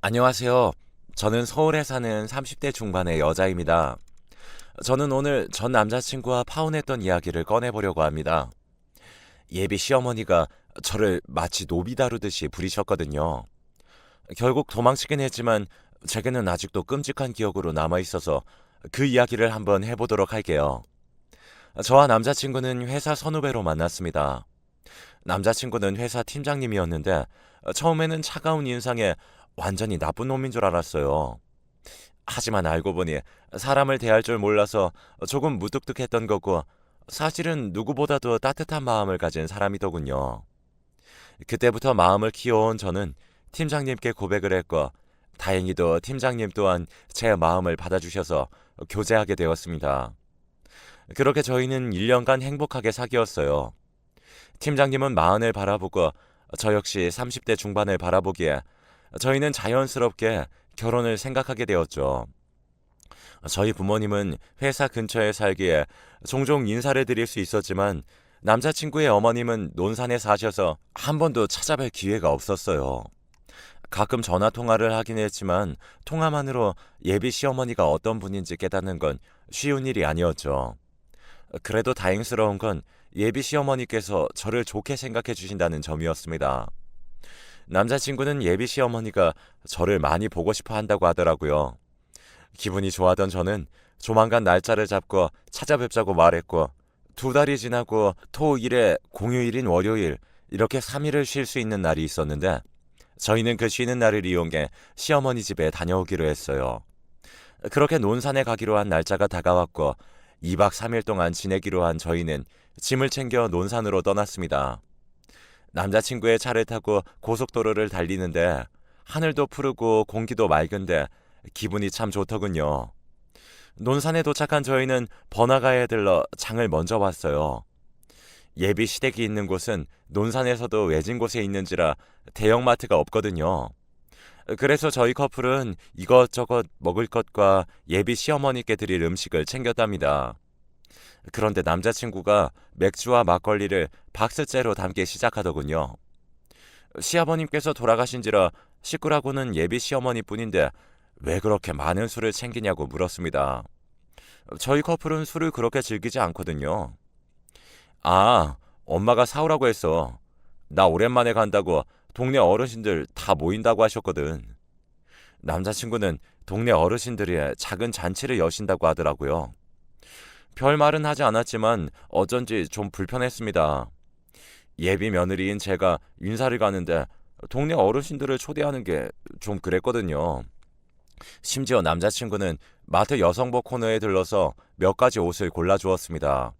안녕하세요. 저는 서울에 사는 30대 중반의 여자입니다. 저는 오늘 전 남자친구와 파혼했던 이야기를 꺼내보려고 합니다. 예비 시어머니가 저를 마치 노비 다루듯이 부리셨거든요. 결국 도망치긴 했지만 제게는 아직도 끔찍한 기억으로 남아있어서 그 이야기를 한번 해보도록 할게요. 저와 남자친구는 회사 선후배로 만났습니다. 남자친구는 회사 팀장님이었는데 처음에는 차가운 인상에 완전히 나쁜 놈인 줄 알았어요. 하지만 알고 보니 사람을 대할 줄 몰라서 조금 무뚝뚝했던 거고 사실은 누구보다도 따뜻한 마음을 가진 사람이더군요. 그때부터 마음을 키워온 저는 팀장님께 고백을 했고 다행히도 팀장님 또한 제 마음을 받아주셔서 교제하게 되었습니다. 그렇게 저희는 1년간 행복하게 사귀었어요. 팀장님은 마흔을 바라보고 저 역시 30대 중반을 바라보기에 저희는 자연스럽게 결혼을 생각하게 되었죠. 저희 부모님은 회사 근처에 살기에 종종 인사를 드릴 수 있었지만 남자친구의 어머님은 논산에 사셔서 한 번도 찾아뵐 기회가 없었어요. 가끔 전화 통화를 하긴 했지만 통화만으로 예비 시어머니가 어떤 분인지 깨닫는 건 쉬운 일이 아니었죠. 그래도 다행스러운 건 예비 시어머니께서 저를 좋게 생각해 주신다는 점이었습니다. 남자친구는 예비 시어머니가 저를 많이 보고 싶어 한다고 하더라고요. 기분이 좋아하던 저는 조만간 날짜를 잡고 찾아뵙자고 말했고 2달이 지나고 토, 일에 공휴일인 월요일 이렇게 3일을 쉴 수 있는 날이 있었는데 저희는 그 쉬는 날을 이용해 시어머니 집에 다녀오기로 했어요. 그렇게 논산에 가기로 한 날짜가 다가왔고 2박 3일 동안 지내기로 한 저희는 짐을 챙겨 논산으로 떠났습니다. 남자친구의 차를 타고 고속도로를 달리는데 하늘도 푸르고 공기도 맑은데 기분이 참 좋더군요. 논산에 도착한 저희는 번화가에 들러 장을 먼저 봤어요. 예비 시댁이 있는 곳은 논산에서도 외진 곳에 있는지라 대형마트가 없거든요. 그래서 저희 커플은 이것저것 먹을 것과 예비 시어머니께 드릴 음식을 챙겼답니다. 그런데 남자친구가 맥주와 막걸리를 박스째로 담기 시작하더군요. 시아버님께서 돌아가신지라 식구라고는 예비 시어머니뿐인데 왜 그렇게 많은 술을 챙기냐고 물었습니다. 저희 커플은 술을 그렇게 즐기지 않거든요. 아, 엄마가 사오라고 했어. 나 오랜만에 간다고 동네 어르신들 다 모인다고 하셨거든. 남자친구는 동네 어르신들이 작은 잔치를 여신다고 하더라고요. 별 말은 하지 않았지만 어쩐지 좀 불편했습니다. 예비 며느리인 제가 인사를 가는데 동네 어르신들을 초대하는 게 좀 그랬거든요. 심지어 남자친구는 마트 여성복 코너에 들러서 몇 가지 옷을 골라주었습니다.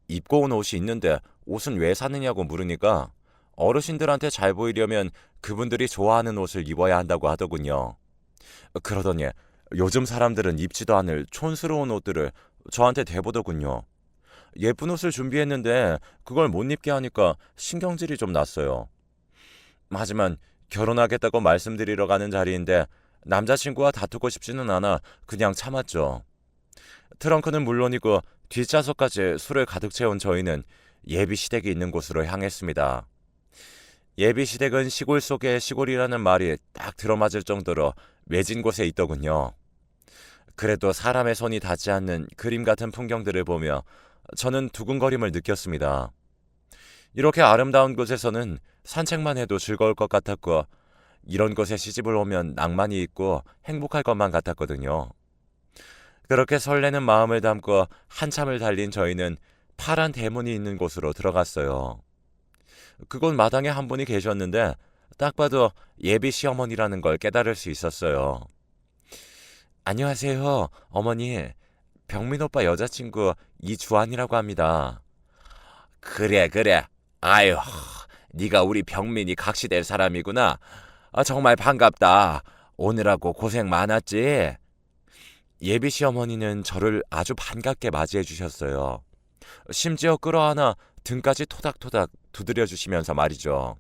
입고 온 옷이 있는데 옷은 왜 사느냐고 물으니까 어르신들한테 잘 보이려면 그분들이 좋아하는 옷을 입어야 한다고 하더군요. 그러더니 요즘 사람들은 입지도 않을 촌스러운 옷들을 저한테 대보더군요. 예쁜 옷을 준비했는데 그걸 못 입게 하니까 신경질이 좀 났어요. 하지만 결혼하겠다고 말씀드리러 가는 자리인데 남자친구와 다투고 싶지는 않아 그냥 참았죠. 트렁크는 물론이고 뒷좌석까지 술을 가득 채운 저희는 예비 시댁이 있는 곳으로 향했습니다. 예비 시댁은 시골 속의 시골이라는 말이 딱 들어맞을 정도로 외진 곳에 있더군요. 그래도 사람의 손이 닿지 않는 그림 같은 풍경들을 보며 저는 두근거림을 느꼈습니다. 이렇게 아름다운 곳에서는 산책만 해도 즐거울 것 같았고 이런 곳에 시집을 오면 낭만이 있고 행복할 것만 같았거든요. 그렇게 설레는 마음을 담고 한참을 달린 저희는 파란 대문이 있는 곳으로 들어갔어요. 그곳 마당에 한 분이 계셨는데 딱 봐도 예비 시어머니라는 걸 깨달을 수 있었어요. 안녕하세요, 어머니. 병민 오빠 여자친구 이주환이라고 합니다. 그래, 그래. 아유, 네가 우리 병민이 각시될 사람이구나. 정말 반갑다. 오느라고 고생 많았지? 예비 시어머니는 저를 아주 반갑게 맞이해 주셨어요. 심지어 끌어안아 등까지 토닥토닥 두드려 주시면서 말이죠.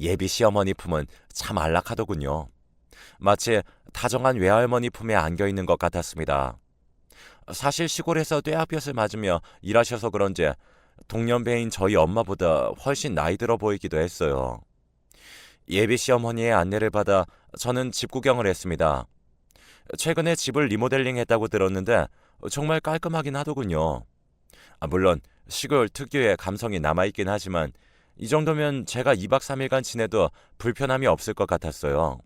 예비 시어머니 품은 참 안락하더군요. 마치 다정한 외할머니 품에 안겨 있는 것 같았습니다. 사실 시골에서 뙤약볕을 맞으며 일하셔서 그런지 동년배인 저희 엄마보다 훨씬 나이 들어 보이기도 했어요. 예비 시어머니의 안내를 받아 저는 집 구경을 했습니다. 최근에 집을 리모델링 했다고 들었는데 정말 깔끔하긴 하더군요. 물론 시골 특유의 감성이 남아있긴 하지만 이 정도면 제가 2박 3일간 지내도 불편함이 없을 것 같았어요.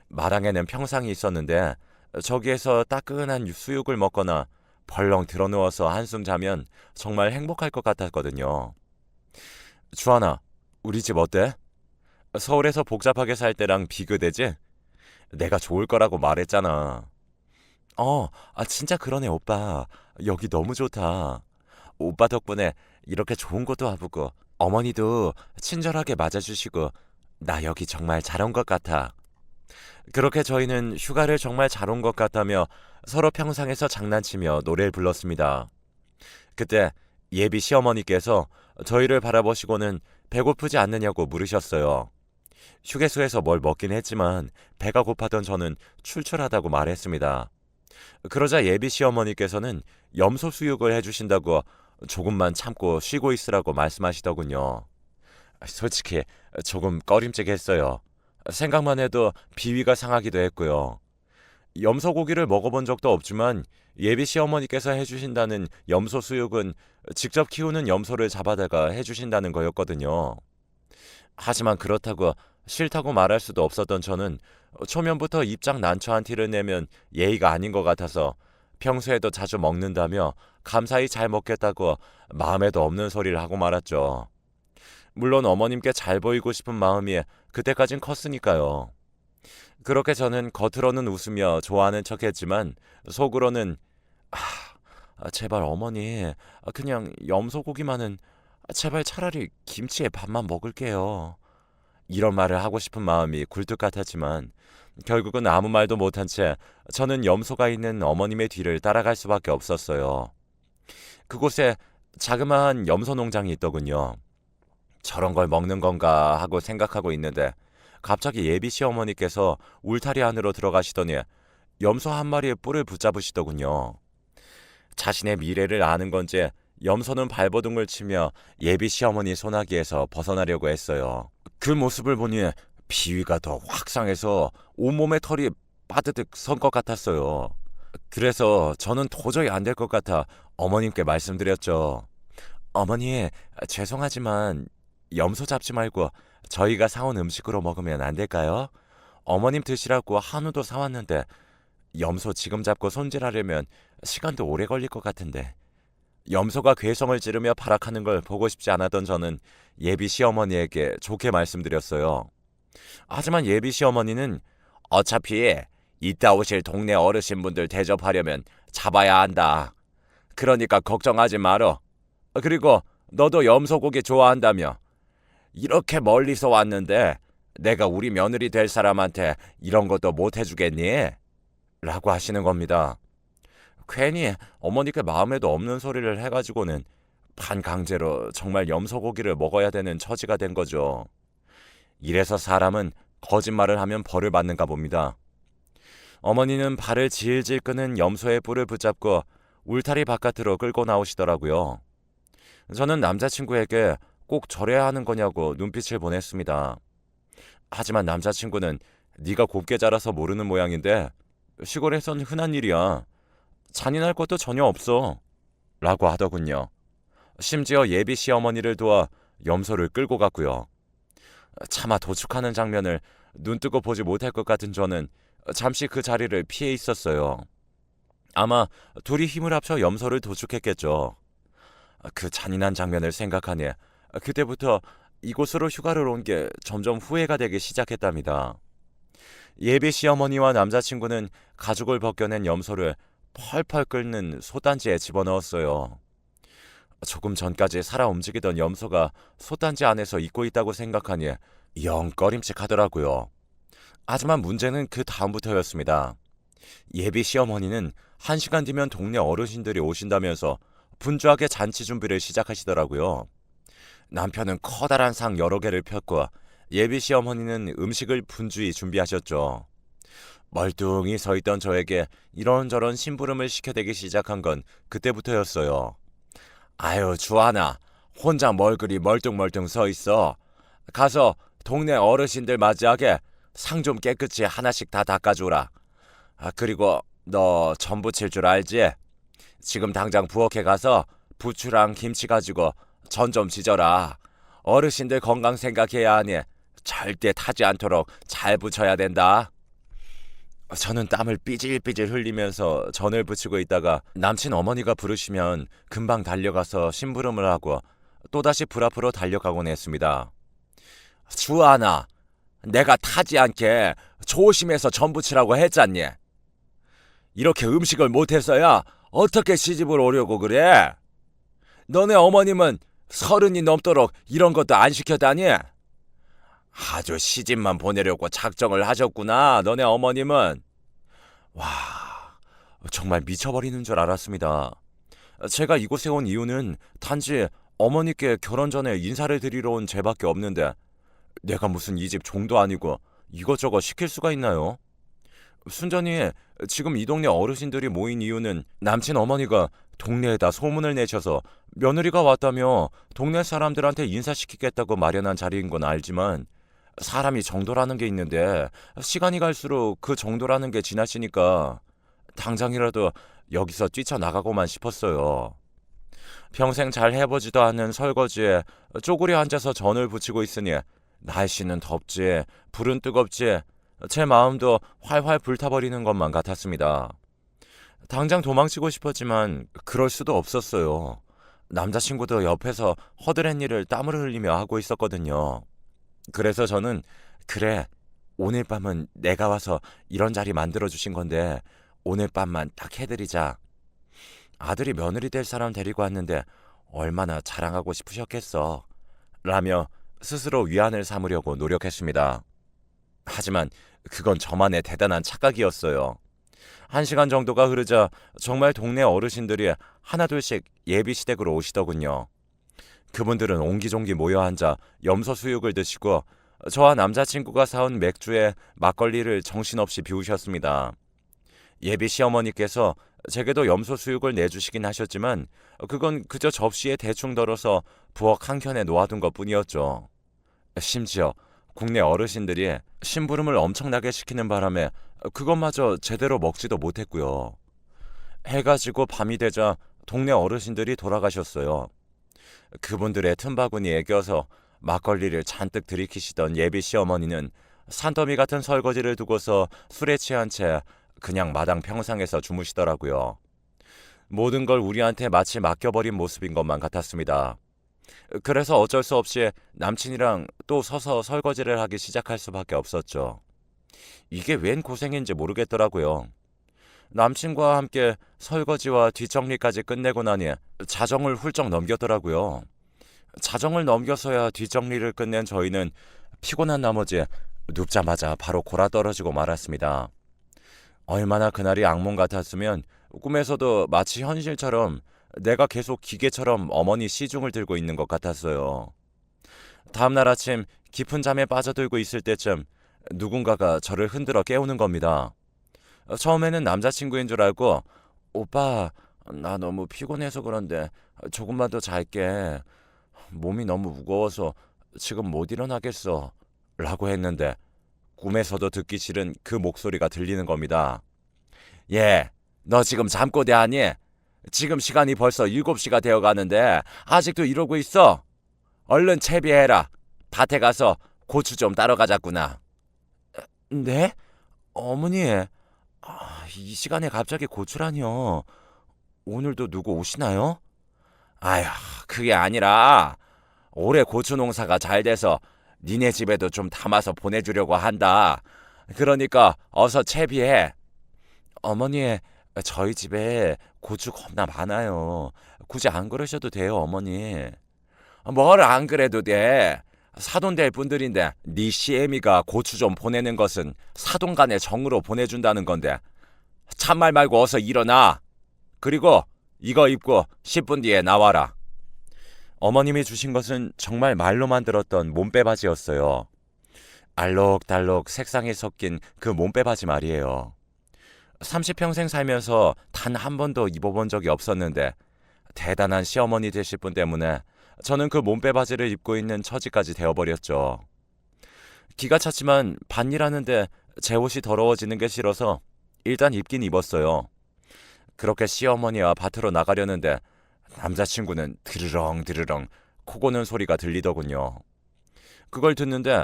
마당에는 평상이 있었는데 저기에서 따끈한 수육을 먹거나 벌렁 드러누워서 한숨 자면 정말 행복할 것 같았거든요. 주하나, 우리 집 어때? 서울에서 복잡하게 살 때랑 비교되지? 내가 좋을 거라고 말했잖아. 진짜 그러네, 오빠. 여기 너무 좋다. 오빠 덕분에 이렇게 좋은 것도 와보고, 어머니도 친절하게 맞아주시고, 나 여기 정말 잘 온 것 같아. 그렇게 저희는 휴가를 정말 잘 온 것 같다며 서로 평상에서 장난치며 노래를 불렀습니다. 그때 예비 시어머니께서 저희를 바라보시고는 배고프지 않느냐고 물으셨어요. 휴게소에서 뭘 먹긴 했지만 배가 고팠던 저는 출출하다고 말했습니다. 그러자 예비 시어머니께서는 염소 수육을 해주신다고 조금만 참고 쉬고 있으라고 말씀하시더군요. 솔직히 조금 꺼림칙했어요. 생각만 해도 비위가 상하기도 했고요. 염소 고기를 먹어본 적도 없지만 예비 시어머니께서 해주신다는 염소 수육은 직접 키우는 염소를 잡아다가 해주신다는 거였거든요. 하지만 그렇다고 싫다고 말할 수도 없었던 저는 초면부터 입장 난처한 티를 내면 예의가 아닌 것 같아서 평소에도 자주 먹는다며 감사히 잘 먹겠다고 마음에도 없는 소리를 하고 말았죠. 물론 어머님께 잘 보이고 싶은 마음이 그때까진 컸으니까요. 그렇게 저는 겉으로는 웃으며 좋아하는 척했지만 속으로는 제발 어머니 그냥 염소고기만은 제발 차라리 김치에 밥만 먹을게요. 이런 말을 하고 싶은 마음이 굴뚝 같았지만 결국은 아무 말도 못한 채 저는 염소가 있는 어머님의 뒤를 따라갈 수밖에 없었어요. 그곳에 자그마한 염소 농장이 있더군요. 저런 걸 먹는 건가 하고 생각하고 있는데 갑자기 예비 시어머니께서 울타리 안으로 들어가시더니 염소 한 마리의 뿔을 붙잡으시더군요. 자신의 미래를 아는 건지 염소는 발버둥을 치며 예비 시어머니 소나기에서 벗어나려고 했어요. 그 모습을 보니 비위가 더 확 상해서 온몸에 털이 빠드득 선 것 같았어요. 그래서 저는 도저히 안 될 것 같아 어머님께 말씀드렸죠. 어머니, 죄송하지만 염소 잡지 말고 저희가 사온 음식으로 먹으면 안 될까요? 어머님 드시라고 한우도 사왔는데 염소 지금 잡고 손질하려면 시간도 오래 걸릴 것 같은데. 염소가 괴성을 지르며 발악하는 걸 보고 싶지 않았던 저는 예비 시어머니에게 좋게 말씀드렸어요. 하지만 예비 시어머니는 어차피 이따 오실 동네 어르신분들 대접하려면 잡아야 한다. 그러니까 걱정하지 말어. 그리고 너도 염소고기 좋아한다며. 이렇게 멀리서 왔는데 내가 우리 며느리 될 사람한테 이런 것도 못 해주겠니? 라고 하시는 겁니다. 괜히 어머니께 마음에도 없는 소리를 해가지고는 반강제로 정말 염소고기를 먹어야 되는 처지가 된 거죠. 이래서 사람은 거짓말을 하면 벌을 받는가 봅니다. 어머니는 발을 질질 끄는 염소의 뿔을 붙잡고 울타리 바깥으로 끌고 나오시더라고요. 저는 남자친구에게 꼭 저래야 하는 거냐고 눈빛을 보냈습니다. 하지만 남자친구는 네가 곱게 자라서 모르는 모양인데 시골에선 흔한 일이야. 잔인할 것도 전혀 없어. 라고 하더군요. 심지어 예비 시어머니를 도와 염소를 끌고 갔고요. 차마 도축하는 장면을 눈뜨고 보지 못할 것 같은 저는 잠시 그 자리를 피해 있었어요. 아마 둘이 힘을 합쳐 염소를 도축했겠죠. 그 잔인한 장면을 생각하니 그때부터 이곳으로 휴가를 온 게 점점 후회가 되기 시작했답니다. 예비 시어머니와 남자친구는 가죽을 벗겨낸 염소를 펄펄 끓는 솥단지에 집어넣었어요. 조금 전까지 살아 움직이던 염소가 솥단지 안에서 잊고 있다고 생각하니 영 꺼림칙하더라고요. 하지만 문제는 그 다음부터였습니다. 예비 시어머니는 1시간 뒤면 동네 어르신들이 오신다면서 분주하게 잔치 준비를 시작하시더라고요. 남편은 커다란 상 여러 개를 폈고 예비 시어머니는 음식을 분주히 준비하셨죠. 멀뚱히 서 있던 저에게 이런저런 심부름을 시켜대기 시작한 건 그때부터였어요. 아유, 주하나, 혼자 뭘 그리 멀뚱멀뚱 서 있어. 가서 동네 어르신들 맞이하게 상 좀 깨끗이 하나씩 다 닦아주라. 그리고 너 전 부칠 줄 알지? 지금 당장 부엌에 가서 부추랑 김치 가지고 전 좀 지져라. 어르신들 건강 생각해야 하니 절대 타지 않도록 잘 부쳐야 된다. 저는 땀을 삐질삐질 흘리면서 전을 부치고 있다가 남친 어머니가 부르시면 금방 달려가서 심부름을 하고 또다시 불 앞으로 달려가곤 했습니다. 주하나, 내가 타지 않게 조심해서 전 부치라고 했잖니. 이렇게 음식을 못해서야 어떻게 시집을 오려고 그래? 너네 어머님은 30이 넘도록 이런 것도 안 시켰다니? 아주 시집만 보내려고 작정을 하셨구나, 너네 어머님은. 와, 정말 미쳐버리는 줄 알았습니다. 제가 이곳에 온 이유는 단지 어머니께 결혼 전에 인사를 드리러 온 제밖에 없는데 내가 무슨 이 집 종도 아니고 이것저것 시킬 수가 있나요? 순전히 지금 이 동네 어르신들이 모인 이유는 남친 어머니가 동네에다 소문을 내셔서 며느리가 왔다며 동네 사람들한테 인사시키겠다고 마련한 자리인 건 알지만 사람이 정도라는 게 있는데 시간이 갈수록 그 정도라는 게 지나치니까 당장이라도 여기서 뛰쳐나가고만 싶었어요. 평생 잘 해보지도 않은 설거지에 쪼그려 앉아서 전을 부치고 있으니 날씨는 덥지, 불은 뜨겁지, 제 마음도 활활 불타버리는 것만 같았습니다. 당장 도망치고 싶었지만 그럴 수도 없었어요. 남자친구도 옆에서 허드렛 일을 땀을 흘리며 하고 있었거든요. 그래서 저는 그래, 오늘 밤은 내가 와서 이런 자리 만들어주신 건데 오늘 밤만 딱 해드리자. 아들이 며느리 될 사람 데리고 왔는데 얼마나 자랑하고 싶으셨겠어. 라며 스스로 위안을 삼으려고 노력했습니다. 하지만 그건 저만의 대단한 착각이었어요. 1시간 정도가 흐르자 정말 동네 어르신들이 하나둘씩 예비 시댁으로 오시더군요. 그분들은 옹기종기 모여 앉아 염소 수육을 드시고 저와 남자친구가 사온 맥주에 막걸리를 정신없이 비우셨습니다. 예비 시어머니께서 제게도 염소 수육을 내주시긴 하셨지만 그건 그저 접시에 대충 덜어서 부엌 한켠에 놓아둔 것뿐이었죠. 심지어 국내 어르신들이 심부름을 엄청나게 시키는 바람에 그것마저 제대로 먹지도 못했고요. 해가 지고 밤이 되자 동네 어르신들이 돌아가셨어요. 그분들의 틈바구니에 껴서 막걸리를 잔뜩 들이키시던 예비 시어머니는 산더미 같은 설거지를 두고서 술에 취한 채 그냥 마당 평상에서 주무시더라고요. 모든 걸 우리한테 마치 맡겨버린 모습인 것만 같았습니다. 그래서 어쩔 수 없이 남친이랑 또 서서 설거지를 하기 시작할 수밖에 없었죠. 이게 웬 고생인지 모르겠더라고요. 남친과 함께 설거지와 뒷정리까지 끝내고 나니 자정을 훌쩍 넘겼더라고요. 자정을 넘겨서야 뒷정리를 끝낸 저희는 피곤한 나머지 눕자마자 바로 골아떨어지고 말았습니다. 얼마나 그날이 악몽 같았으면 꿈에서도 마치 현실처럼 내가 계속 기계처럼 어머니 시중을 들고 있는 것 같았어요. 다음날 아침 깊은 잠에 빠져들고 있을 때쯤 누군가가 저를 흔들어 깨우는 겁니다. 처음에는 남자친구인 줄 알고 오빠, 나 너무 피곤해서 그런데 조금만 더 잘게. 몸이 너무 무거워서 지금 못 일어나겠어. 라고 했는데 꿈에서도 듣기 싫은 그 목소리가 들리는 겁니다. 예, 너 지금 잠꼬대 하니? 지금 시간이 벌써 7시가 되어가는데 아직도 이러고 있어? 얼른 채비해라. 밭에 가서 고추 좀 따러 가자꾸나. 네? 어머니, 이 시간에 갑자기 고추라니요. 오늘도 누구 오시나요? 아휴, 그게 아니라 올해 고추 농사가 잘 돼서 니네 집에도 좀 담아서 보내주려고 한다. 그러니까 어서 채비해. 어머니, 저희 집에 고추 겁나 많아요. 굳이 안 그러셔도 돼요, 어머니. 뭘 안 그래도 돼. 사돈 될 분들인데 네 시애미가 고추 좀 보내는 것은 사돈 간의 정으로 보내준다는 건데 참말 말고 어서 일어나. 그리고 이거 입고 10분 뒤에 나와라. 어머님이 주신 것은 정말 말로만 들었던 몸빼바지였어요. 알록달록 색상이 섞인 그 몸빼바지 말이에요. 30평생 살면서 단 한 번도 입어본 적이 없었는데 대단한 시어머니 되실 분 때문에 저는 그 몸빼바지를 입고 있는 처지까지 되어버렸죠. 기가 찼지만 밭일하는데 제 옷이 더러워지는 게 싫어서 일단 입긴 입었어요. 그렇게 시어머니와 밭으로 나가려는데 남자친구는 드르렁 드르렁 코 고는 소리가 들리더군요. 그걸 듣는데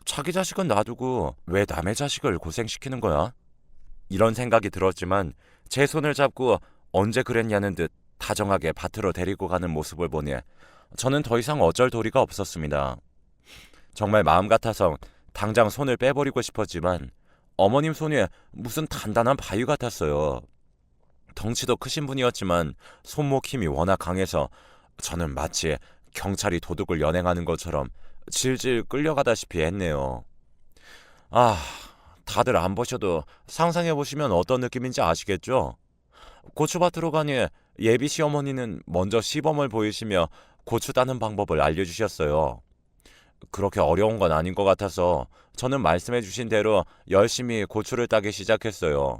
자기 자식은 놔두고 왜 남의 자식을 고생시키는 거야? 이런 생각이 들었지만 제 손을 잡고 언제 그랬냐는 듯 다정하게 밭으로 데리고 가는 모습을 보니 저는 더 이상 어쩔 도리가 없었습니다. 정말 마음 같아서 당장 손을 빼버리고 싶었지만 어머님 손이 무슨 단단한 바위 같았어요. 덩치도 크신 분이었지만 손목 힘이 워낙 강해서 저는 마치 경찰이 도둑을 연행하는 것처럼 질질 끌려가다시피 했네요. 아, 다들 안 보셔도 상상해 보시면 어떤 느낌인지 아시겠죠? 고추밭으로 가니 예비 시어머니는 먼저 시범을 보이시며 고추 따는 방법을 알려주셨어요. 그렇게 어려운 건 아닌 것 같아서 저는 말씀해 주신 대로 열심히 고추를 따기 시작했어요.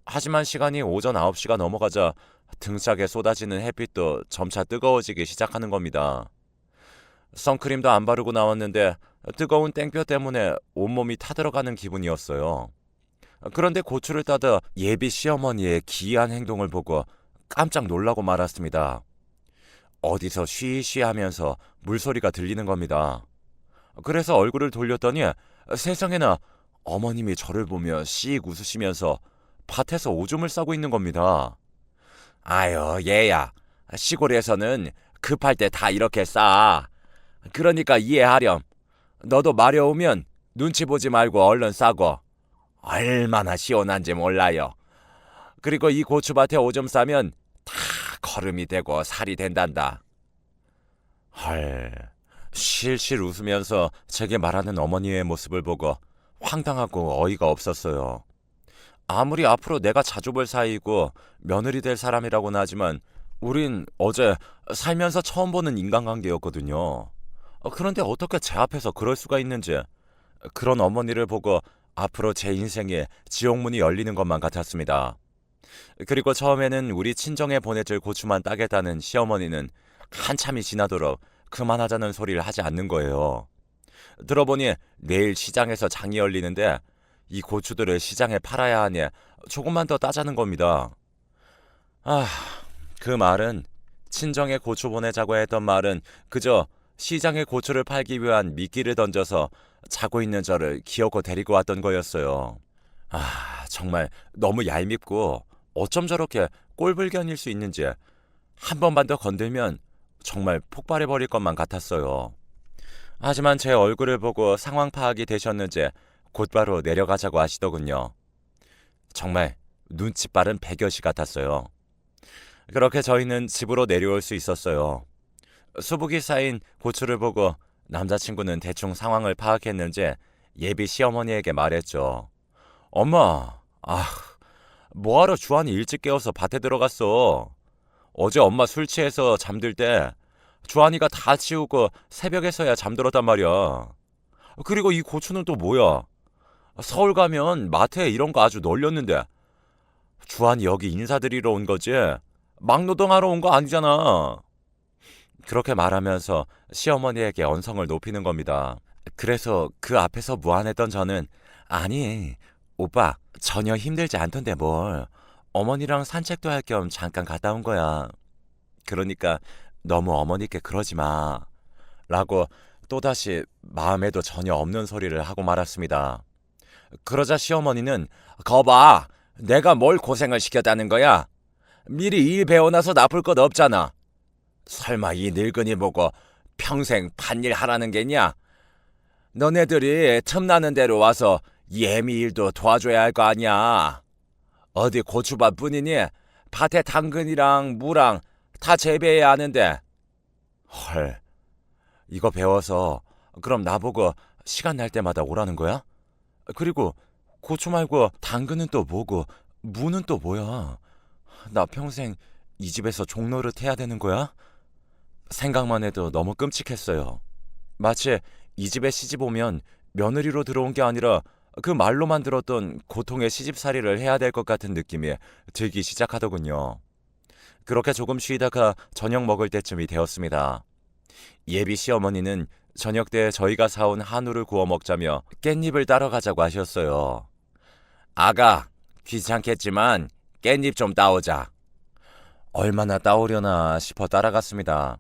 하지만 시간이 오전 9시가 넘어가자 등짝에 쏟아지는 햇빛도 점차 뜨거워지기 시작하는 겁니다. 선크림도 안 바르고 나왔는데 뜨거운 땡볕 때문에 온몸이 타들어가는 기분이었어요. 그런데 고추를 따다 예비 시어머니의 기이한 행동을 보고 깜짝 놀라고 말았습니다. 어디서 쉬쉬하면서 물소리가 들리는 겁니다. 그래서 얼굴을 돌렸더니 세상에나 어머님이 저를 보며 씩 웃으시면서 밭에서 오줌을 싸고 있는 겁니다. 아유, 얘야. 시골에서는 급할 때 다 이렇게 싸. 그러니까 이해하렴. 너도 마려우면 눈치 보지 말고 얼른 싸고. 얼마나 시원한지 몰라요. 그리고 이 고추밭에 오줌 싸면 다 거름이 되고 살이 된단다. 헐. 실실 웃으면서 제게 말하는 어머니의 모습을 보고 황당하고 어이가 없었어요. 아무리 앞으로 내가 자주 볼 사이이고 며느리 될 사람이라고는 하지만 우린 어제 살면서 처음 보는 인간관계였거든요. 그런데 어떻게 제 앞에서 그럴 수가 있는지, 그런 어머니를 보고 앞으로 제 인생에 지옥문이 열리는 것만 같았습니다. 그리고 처음에는 우리 친정에 보내줄 고추만 따겠다는 시어머니는 한참이 지나도록 그만하자는 소리를 하지 않는 거예요. 들어보니 내일 시장에서 장이 열리는데 이 고추들을 시장에 팔아야 하니 조금만 더 따자는 겁니다. 아, 그 말은, 친정에 고추 보내자고 했던 말은 그저 시장에 고추를 팔기 위한 미끼를 던져서 자고 있는 저를 기어코 데리고 왔던 거였어요. 아, 정말 너무 얄밉고 어쩜 저렇게 꼴불견일 수 있는지 한 번만 더 건들면 정말 폭발해버릴 것만 같았어요. 하지만 제 얼굴을 보고 상황 파악이 되셨는지 곧바로 내려가자고 하시더군요. 정말 눈치 빠른 백여시 같았어요. 그렇게 저희는 집으로 내려올 수 있었어요. 수북이 쌓인 고추를 보고 남자친구는 대충 상황을 파악했는지 예비 시어머니에게 말했죠. 엄마, 뭐하러 주한이 일찍 깨워서 밭에 들어갔어. 어제 엄마 술 취해서 잠들 때 주한이가 다 치우고 새벽에서야 잠들었단 말이야. 그리고 이 고추는 또 뭐야? 서울 가면 마트에 이런 거 아주 널렸는데 주한이 여기 인사드리러 온 거지 막노동하러 온 거 아니잖아. 그렇게 말하면서 시어머니에게 언성을 높이는 겁니다. 그래서 그 앞에서 무안했던 저는 아니 오빠 전혀 힘들지 않던데 뭘, 어머니랑 산책도 할 겸 잠깐 갔다 온 거야. 그러니까 너무 어머니께 그러지 마 라고 또다시 마음에도 전혀 없는 소리를 하고 말았습니다. 그러자 시어머니는 거봐, 내가 뭘 고생을 시켰다는 거야. 미리 일 배워놔서 나쁠 것 없잖아. 설마 이 늙은이 보고 평생 밭일 하라는 게냐? 너네들이 틈나는 대로 와서 예미 일도 도와줘야 할 거 아니야. 어디 고추밭 뿐이니 밭에 당근이랑 무랑 다 재배해야 하는데. 헐, 이거 배워서 그럼 나보고 시간 날 때마다 오라는 거야? 그리고 고추 말고 당근은 또 뭐고 무는 또 뭐야? 나 평생 이 집에서 종노릇 해야 되는 거야? 생각만 해도 너무 끔찍했어요. 마치 이 집에 시집 오면 며느리로 들어온 게 아니라 그 말로만 들었던 고통의 시집살이를 해야 될 것 같은 느낌이 들기 시작하더군요. 그렇게 조금 쉬다가 저녁 먹을 때쯤이 되었습니다. 예비 시어머니는 저녁 때 저희가 사온 한우를 구워 먹자며 깻잎을 따러 가자고 하셨어요. 아가, 귀찮겠지만 깻잎 좀 따오자. 얼마나 따오려나 싶어 따라갔습니다.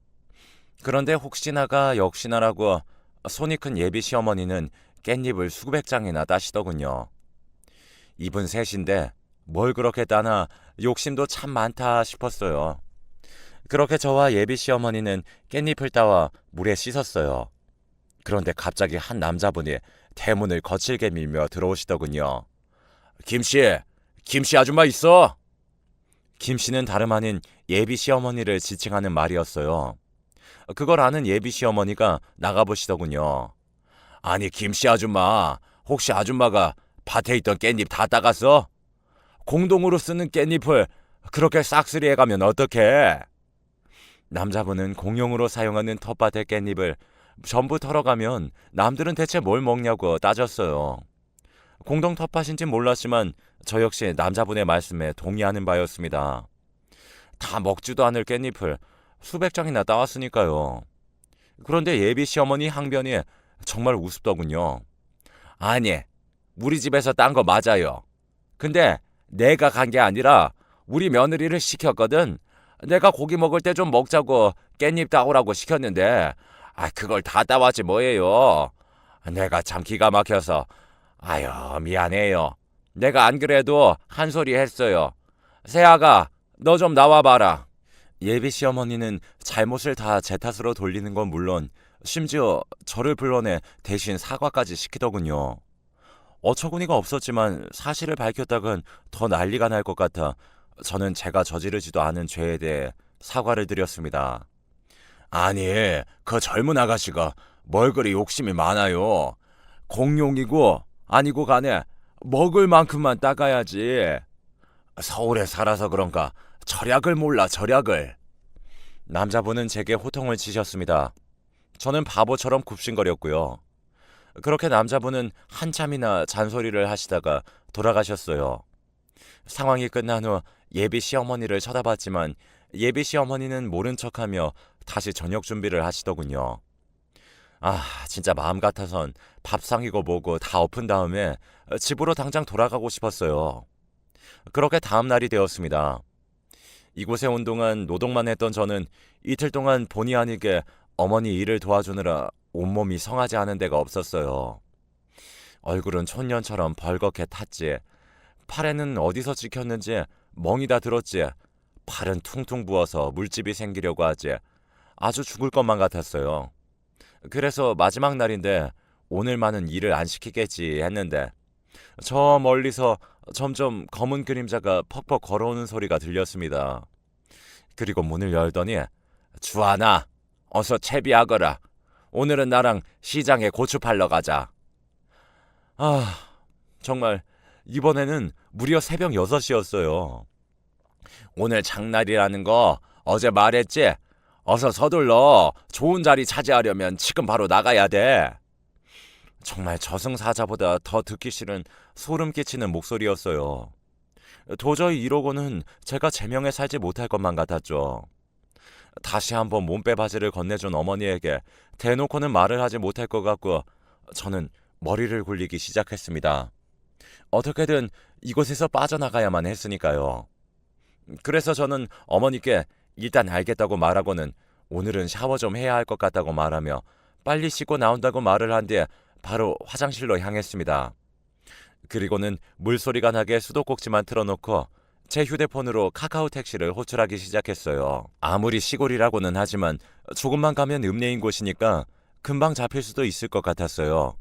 그런데 혹시나가 역시나라고 손이 큰 예비 시어머니는 깻잎을 수백 장이나 따시더군요. 이분 셋인데 뭘 그렇게 따나 욕심도 참 많다 싶었어요. 그렇게 저와 예비 시어머니는 깻잎을 따와 물에 씻었어요. 그런데 갑자기 한 남자분이 대문을 거칠게 밀며 들어오시더군요. 김씨, 김씨 아줌마 있어? 김씨는 다름 아닌 예비 시어머니를 지칭하는 말이었어요. 그걸 아는 예비 시어머니가 나가보시더군요. 아니 김씨 아줌마, 혹시 아줌마가 밭에 있던 깻잎 다 따갔어? 공동으로 쓰는 깻잎을 그렇게 싹쓸이해 가면 어떡해? 남자분은 공용으로 사용하는 텃밭의 깻잎을 전부 털어가면 남들은 대체 뭘 먹냐고 따졌어요. 공동 텃밭인지 몰랐지만 저 역시 남자분의 말씀에 동의하는 바였습니다. 다 먹지도 않을 깻잎을 수백 장이나 따왔으니까요. 그런데 예비 시어머니 항변이 정말 우습더군요. 아니, 우리 집에서 딴 거 맞아요. 근데 내가 간 게 아니라 우리 며느리를 시켰거든. 내가 고기 먹을 때 좀 먹자고 깻잎 따오라고 시켰는데 그걸 다 따왔지 뭐예요. 내가 참 기가 막혀서 아유 미안해요. 내가 안 그래도 한 소리 했어요. 새아가 너 좀 나와봐라. 예비 시어머니는 잘못을 다 제 탓으로 돌리는 건 물론 심지어 저를 불러내 대신 사과까지 시키더군요. 어처구니가 없었지만 사실을 밝혔다간 더 난리가 날 것 같아 저는 제가 저지르지도 않은 죄에 대해 사과를 드렸습니다. 아니, 그 젊은 아가씨가 뭘 그리 욕심이 많아요. 공룡이고 아니고 간에 먹을 만큼만 따가야지. 서울에 살아서 그런가 절약을 몰라 절약을. 남자분은 제게 호통을 치셨습니다. 저는 바보처럼 굽신거렸고요. 그렇게 남자분은 한참이나 잔소리를 하시다가 돌아가셨어요. 상황이 끝난 후 예비 시어머니를 쳐다봤지만 예비 시어머니는 모른 척하며 다시 저녁 준비를 하시더군요. 진짜 마음 같아선 밥상이고 뭐고 다 엎은 다음에 집으로 당장 돌아가고 싶었어요. 그렇게 다음 날이 되었습니다. 이곳에 온 동안 노동만 했던 저는 이틀 동안 본의 아니게 어머니 일을 도와주느라 온몸이 성하지 않은 데가 없었어요. 얼굴은 촌년처럼 벌겋게 탔지. 팔에는 어디서 찍혔는지 멍이 다 들었지. 팔은 퉁퉁 부어서 물집이 생기려고 하지. 아주 죽을 것만 같았어요. 그래서 마지막 날인데 오늘만은 일을 안 시키겠지 했는데 저 멀리서 점점 검은 그림자가 퍽퍽 걸어오는 소리가 들렸습니다. 그리고 문을 열더니 주하나 어서 채비하거라. 오늘은 나랑 시장에 고추 팔러 가자. 정말 이번에는 무려 새벽 6시였어요. 오늘 장날이라는 거 어제 말했지? 어서 서둘러. 좋은 자리 차지하려면 지금 바로 나가야 돼. 정말 저승사자보다 더 듣기 싫은 소름 끼치는 목소리였어요. 도저히 이러고는 제가 제명에 살지 못할 것만 같았죠. 다시 한번 몸빼바지를 건네준 어머니에게 대놓고는 말을 하지 못할 것 같고 저는 머리를 굴리기 시작했습니다. 어떻게든 이곳에서 빠져나가야만 했으니까요. 그래서 저는 어머니께 일단 알겠다고 말하고는 오늘은 샤워 좀 해야 할 것 같다고 말하며 빨리 씻고 나온다고 말을 한 뒤에 바로 화장실로 향했습니다. 그리고는 물소리가 나게 수도꼭지만 틀어놓고 제 휴대폰으로 카카오 택시를 호출하기 시작했어요. 아무리 시골이라고는 하지만 조금만 가면 읍내인 곳이니까 금방 잡힐 수도 있을 것 같았어요.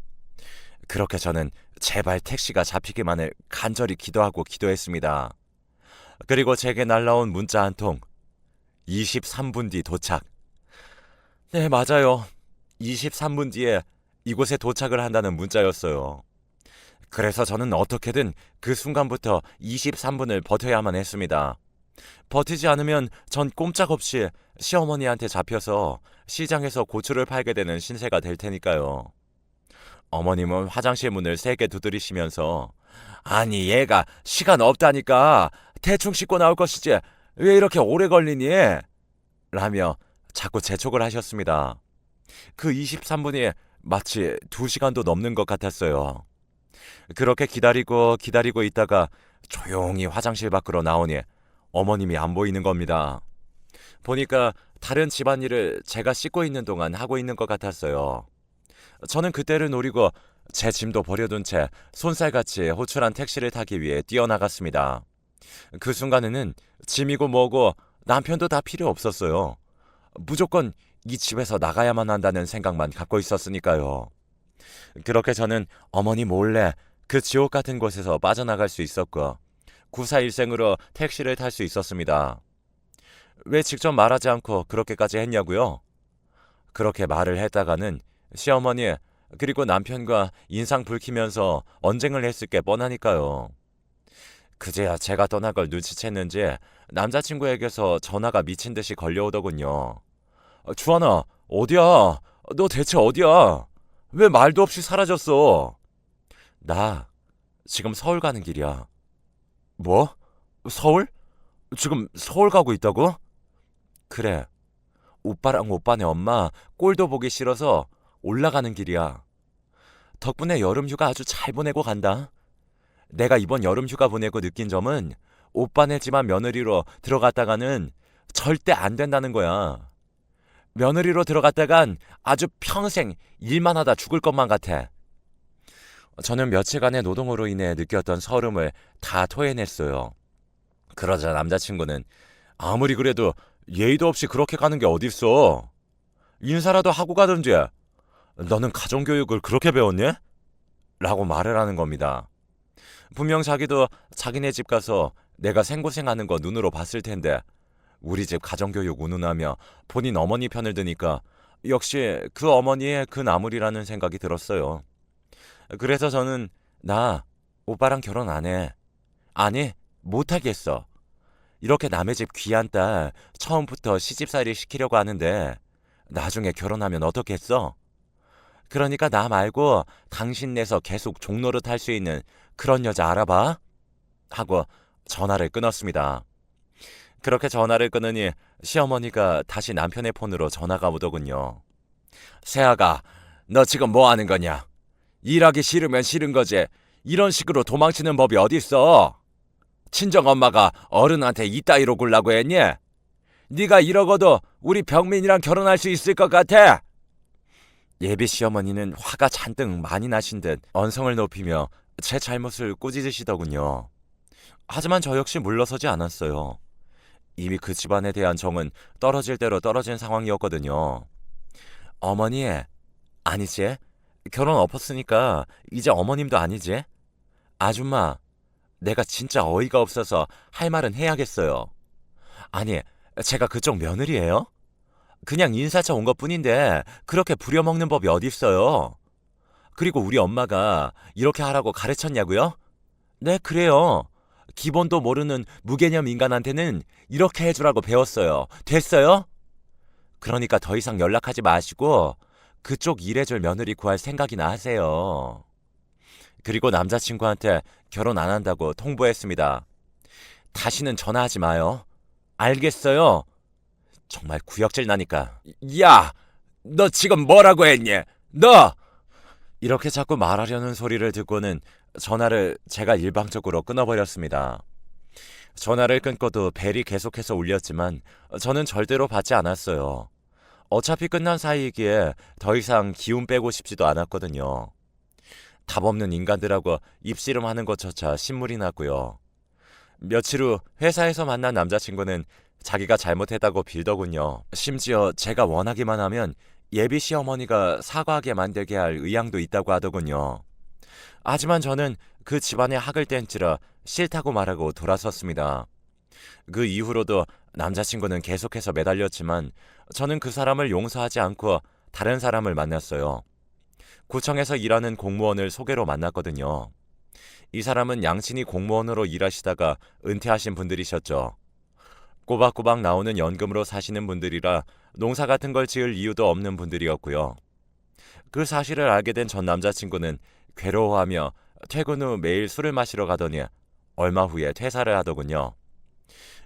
그렇게 저는 제발 택시가 잡히기만을 간절히 기도하고 기도했습니다. 그리고 제게 날라온 문자 한 통. 23분 뒤 도착. 네, 맞아요. 23분 뒤에 이곳에 도착을 한다는 문자였어요. 그래서 저는 어떻게든 그 순간부터 23분을 버텨야만 했습니다. 버티지 않으면 전 꼼짝없이 시어머니한테 잡혀서 시장에서 고추를 팔게 되는 신세가 될 테니까요. 어머님은 화장실 문을 세게 두드리시면서 아니 얘가 시간 없다니까 대충 씻고 나올 것이지 왜 이렇게 오래 걸리니? 라며 자꾸 재촉을 하셨습니다. 그 23분이 마치 2시간도 넘는 것 같았어요. 그렇게 기다리고 있다가 조용히 화장실 밖으로 나오니 어머님이 안 보이는 겁니다. 보니까 다른 집안일을 제가 씻고 있는 동안 하고 있는 것 같았어요. 저는 그때를 노리고 제 짐도 버려둔 채 손살같이 호출한 택시를 타기 위해 뛰어나갔습니다. 그 순간에는 짐이고 뭐고 남편도 다 필요 없었어요. 무조건 이 집에서 나가야만 한다는 생각만 갖고 있었으니까요. 그렇게 저는 어머니 몰래 그 지옥 같은 곳에서 빠져나갈 수 있었고 구사일생으로 택시를 탈 수 있었습니다. 왜 직접 말하지 않고 그렇게까지 했냐고요? 그렇게 말을 했다가는 시어머니 그리고 남편과 인상 붉히면서 언쟁을 했을 게 뻔하니까요. 그제야 제가 떠날 걸 눈치챘는지 남자친구에게서 전화가 미친 듯이 걸려오더군요. 주하나, 어디야? 너 대체 어디야? 왜 말도 없이 사라졌어? 나 지금 서울 가는 길이야. 뭐? 서울? 지금 서울 가고 있다고? 그래. 오빠랑 오빠네 엄마 꼴도 보기 싫어서 올라가는 길이야. 덕분에 여름 휴가 아주 잘 보내고 간다. 내가 이번 여름 휴가 보내고 느낀 점은 오빠네 집안 며느리로 들어갔다가는 절대 안 된다는 거야. 며느리로 들어갔다간 아주 평생 일만 하다 죽을 것만 같아. 저는 며칠간의 노동으로 인해 느꼈던 서름을 다 토해냈어요. 그러자 남자친구는 아무리 그래도 예의도 없이 그렇게 가는 게 어딨어. 인사라도 하고 가든지. 너는 가정교육을 그렇게 배웠니? 라고 말을 하는 겁니다. 분명 자기도 자기네 집 가서 내가 생고생하는 거 눈으로 봤을 텐데 우리 집 가정교육 운운하며 본인 어머니 편을 드니까 역시 그 어머니의 그 나물이라는 생각이 들었어요. 그래서 저는 나 오빠랑 결혼 안 해. 아니, 못하겠어. 이렇게 남의 집 귀한 딸 처음부터 시집살이 시키려고 하는데 나중에 결혼하면 어떻겠어? 그러니까 나 말고 당신 내서 계속 종노릇 할 수 있는 그런 여자 알아봐. 하고 전화를 끊었습니다. 그렇게 전화를 끊으니 시어머니가 다시 남편의 폰으로 전화가 오더군요. 세아가, 너 지금 뭐 하는 거냐? 일하기 싫으면 싫은 거지. 이런 식으로 도망치는 법이 어딨어? 친정엄마가 어른한테 이따위로 굴라고 했니? 네가 이러고도 우리 병민이랑 결혼할 수 있을 것 같아? 예비 시어머니는 화가 잔뜩 많이 나신 듯 언성을 높이며 제 잘못을 꾸짖으시더군요. 하지만 저 역시 물러서지 않았어요. 이미 그 집안에 대한 정은 떨어질 대로 떨어진 상황이었거든요. 어머니, 아니지? 결혼 엎었으니까 이제 어머님도 아니지? 아줌마, 내가 진짜 어이가 없어서 할 말은 해야겠어요. 아니, 제가 그쪽 며느리예요? 그냥 인사차 온 것뿐인데 그렇게 부려먹는 법이 어딨어요? 그리고 우리 엄마가 이렇게 하라고 가르쳤냐고요? 네, 그래요. 기본도 모르는 무개념 인간한테는 이렇게 해주라고 배웠어요. 됐어요? 그러니까 더 이상 연락하지 마시고 그쪽 일해줄 며느리 구할 생각이나 하세요. 그리고 남자친구한테 결혼 안 한다고 통보했습니다. 다시는 전화하지 마요. 알겠어요? 정말 구역질 나니까. 야! 너 지금 뭐라고 했니? 너! 이렇게 자꾸 말하려는 소리를 듣고는 전화를 제가 일방적으로 끊어버렸습니다. 전화를 끊고도 벨이 계속해서 울렸지만 저는 절대로 받지 않았어요. 어차피 끝난 사이이기에 더 이상 기운 빼고 싶지도 않았거든요. 답 없는 인간들하고 입씨름하는 것조차 신물이 났고요. 며칠 후 회사에서 만난 남자친구는 자기가 잘못했다고 빌더군요. 심지어 제가 원하기만 하면 예비 시어머니가 사과하게 만들게 할 의향도 있다고 하더군요. 하지만 저는 그 집안에 학을 뗀지라 싫다고 말하고 돌아섰습니다. 그 이후로도 남자친구는 계속해서 매달렸지만 저는 그 사람을 용서하지 않고 다른 사람을 만났어요. 구청에서 일하는 공무원을 소개로 만났거든요. 이 사람은 양친이 공무원으로 일하시다가 은퇴하신 분들이셨죠. 꼬박꼬박 나오는 연금으로 사시는 분들이라 농사 같은 걸 지을 이유도 없는 분들이었고요. 그 사실을 알게 된 전 남자친구는 괴로워하며 퇴근 후 매일 술을 마시러 가더니 얼마 후에 퇴사를 하더군요.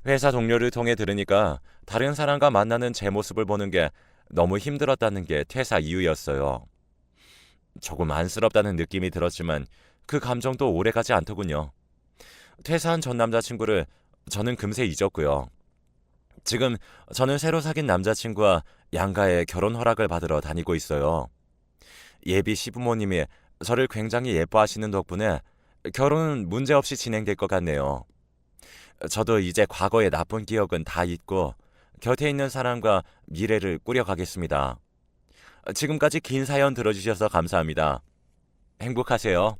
회사 동료를 통해 들으니까 다른 사람과 만나는 제 모습을 보는 게 너무 힘들었다는 게 퇴사 이유였어요. 조금 안쓰럽다는 느낌이 들었지만 그 감정도 오래가지 않더군요. 퇴사한 전 남자친구를 저는 금세 잊었고요. 지금 저는 새로 사귄 남자친구와 양가의 결혼 허락을 받으러 다니고 있어요. 예비 시부모님이 저를 굉장히 예뻐하시는 덕분에 결혼은 문제없이 진행될 것 같네요. 저도 이제 과거의 나쁜 기억은 다 잊고 곁에 있는 사람과 미래를 꾸려가겠습니다. 지금까지 긴 사연 들어주셔서 감사합니다. 행복하세요.